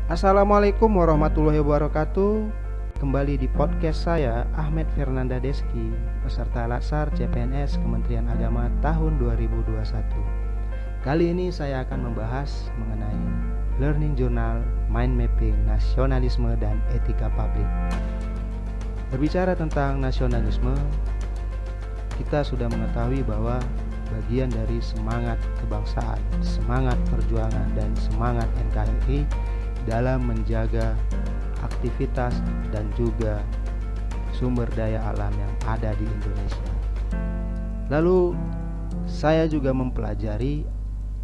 Assalamualaikum warahmatullahi wabarakatuh. Kembali di podcast saya, Ahmed Fernanda Deski, peserta Latsar CPNS Kementerian Agama tahun 2021. Kali ini saya akan membahas mengenai Learning Journal, Mind Mapping, Nasionalisme, dan Etika Publik. Berbicara tentang nasionalisme, kita sudah mengetahui bahwa bagian dari semangat kebangsaan, semangat perjuangan, dan semangat NKRI dalam menjaga aktivitas dan juga sumber daya alam yang ada di Indonesia. Lalu saya juga mempelajari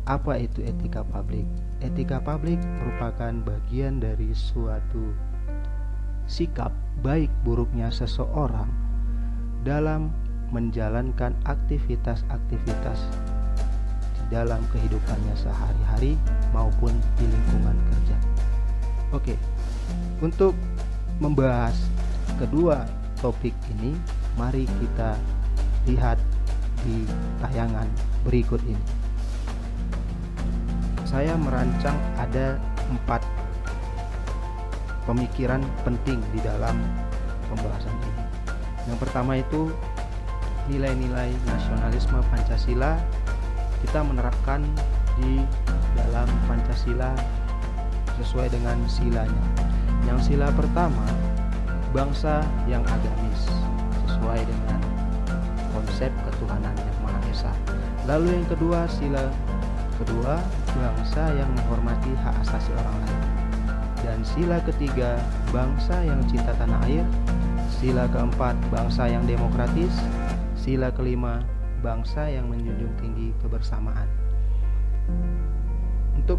apa itu etika publik. Etika publik merupakan bagian dari suatu sikap baik buruknya seseorang dalam menjalankan aktivitas-aktivitas di dalam kehidupannya sehari-hari maupun di lingkungan kerja. Oke, untuk membahas kedua topik ini, mari kita lihat di tayangan berikut ini. Saya merancang ada 4 pemikiran penting di dalam pembahasan ini. Yang pertama itu nilai-nilai nasionalisme Pancasila. Kita menerapkan di dalam Pancasila sesuai dengan silanya. Yang sila pertama, bangsa yang agamis, sesuai dengan konsep ketuhanan yang Maha Esa. Lalu yang kedua, sila kedua, bangsa yang menghormati hak asasi orang lain. Dan sila ketiga, bangsa yang cinta tanah air. Sila keempat, bangsa yang demokratis. Sila kelima, bangsa yang menjunjung tinggi kebersamaan. Untuk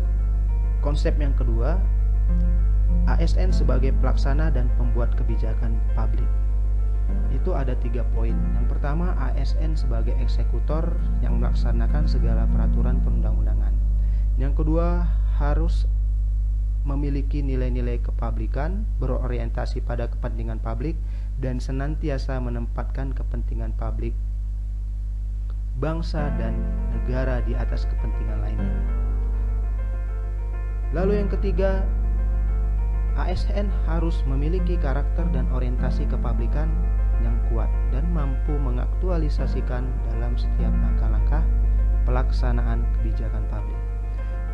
konsep yang kedua, ASN sebagai pelaksana dan pembuat kebijakan publik. Itu ada 3 poin. Yang pertama, ASN sebagai eksekutor yang melaksanakan segala peraturan perundang-undangan. Yang kedua, harus memiliki nilai-nilai kepublikan, berorientasi pada kepentingan publik, dan senantiasa menempatkan kepentingan publik bangsa dan negara di atas kepentingan lainnya. Lalu yang ketiga, ASN harus memiliki karakter dan orientasi kepublikan yang kuat dan mampu mengaktualisasikan dalam setiap langkah-langkah pelaksanaan kebijakan publik.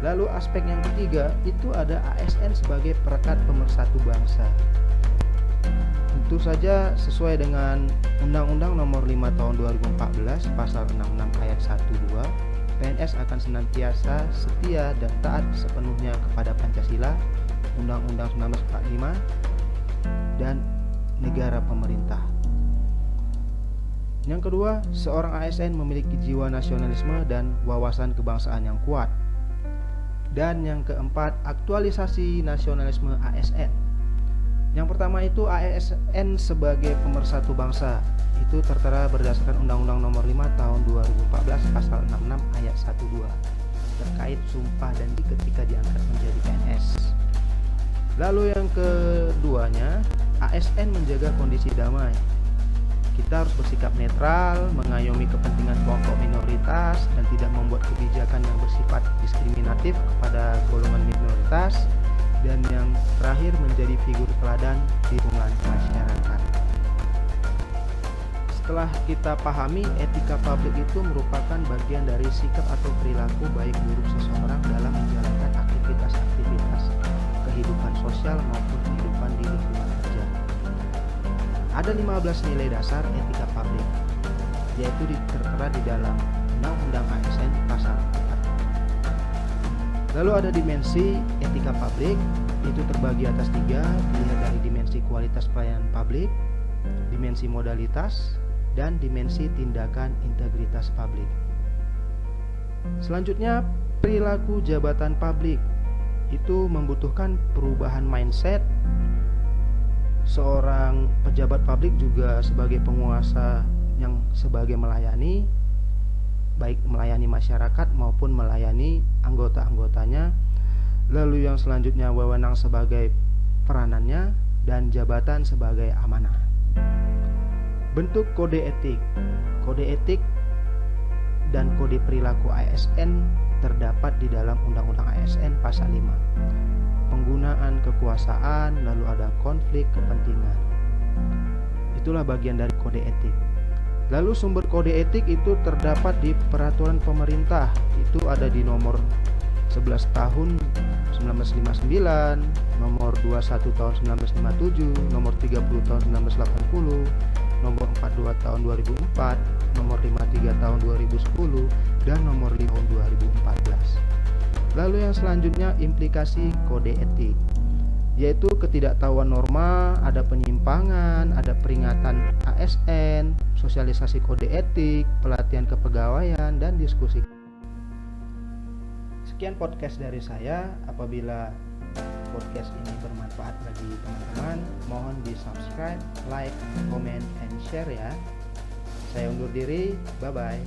Lalu aspek yang ketiga itu ada ASN sebagai perekat pemersatu bangsa. Tentu saja sesuai dengan Undang-Undang Nomor 5 Tahun 2014 Pasal 66 Ayat 1-2, PNS akan senantiasa setia dan taat sepenuhnya kepada Pancasila, Undang-Undang 1945, dan negara pemerintah. Yang kedua, seorang ASN memiliki jiwa nasionalisme dan wawasan kebangsaan yang kuat. Dan yang keempat, aktualisasi nasionalisme ASN. Yang pertama itu ASN sebagai pemersatu bangsa. Itu tertera berdasarkan Undang-Undang Nomor 5 Tahun 2014 Pasal 66 Ayat 1-2 terkait sumpah dan ketika diangkat menjadi PNS. Lalu yang keduanya, ASN menjaga kondisi damai. Kita harus bersikap netral, mengayomi kepentingan kelompok minoritas, dan tidak membuat kebijakan yang bersifat diskriminatif kepada golongan minoritas. Dan yang terakhir, menjadi figur teladan di lingkungan masyarakat. Setelah kita pahami, etika publik itu merupakan bagian dari sikap atau perilaku baik buruk seseorang dalam menjalankan aktivitas-aktivitas kehidupan sosial maupun kehidupan di lingkungan kerja. Ada 15 nilai dasar etika publik, yaitu tertera di dalam Undang-Undang ASN Pasal 4. Lalu ada dimensi etika publik, itu terbagi atas 3, dilihat dari dimensi kualitas pelayanan publik, dimensi modalitas, dan dimensi tindakan integritas publik. Selanjutnya, perilaku jabatan publik itu membutuhkan perubahan mindset. Seorang pejabat publik juga sebagai penguasa yang sebagai melayani, baik melayani masyarakat maupun melayani anggota-anggotanya. Lalu yang selanjutnya, wewenang sebagai peranannya dan jabatan sebagai amanah. Bentuk kode etik dan kode perilaku ASN terdapat di dalam Undang-Undang ASN pasal 5. Penggunaan kekuasaan, lalu ada konflik kepentingan. Itulah bagian dari kode etik. Lalu sumber kode etik itu terdapat di peraturan pemerintah. Itu ada di nomor 11 tahun 1959, nomor 21 tahun 1957, nomor 30 tahun 1980, nomor 42 tahun 2004, nomor 53 tahun 2010, dan nomor 5 tahun 2014. Lalu yang selanjutnya implikasi kode etik, yaitu ketidaktahuan norma, ada penyimpangan, ada peringatan ASN, sosialisasi kode etik, pelatihan kepegawaian, dan diskusi. Sekian podcast dari saya. Apabila podcast ini bermanfaat bagi teman-teman, mohon di subscribe, like, comment, and share ya. Saya undur diri, bye-bye.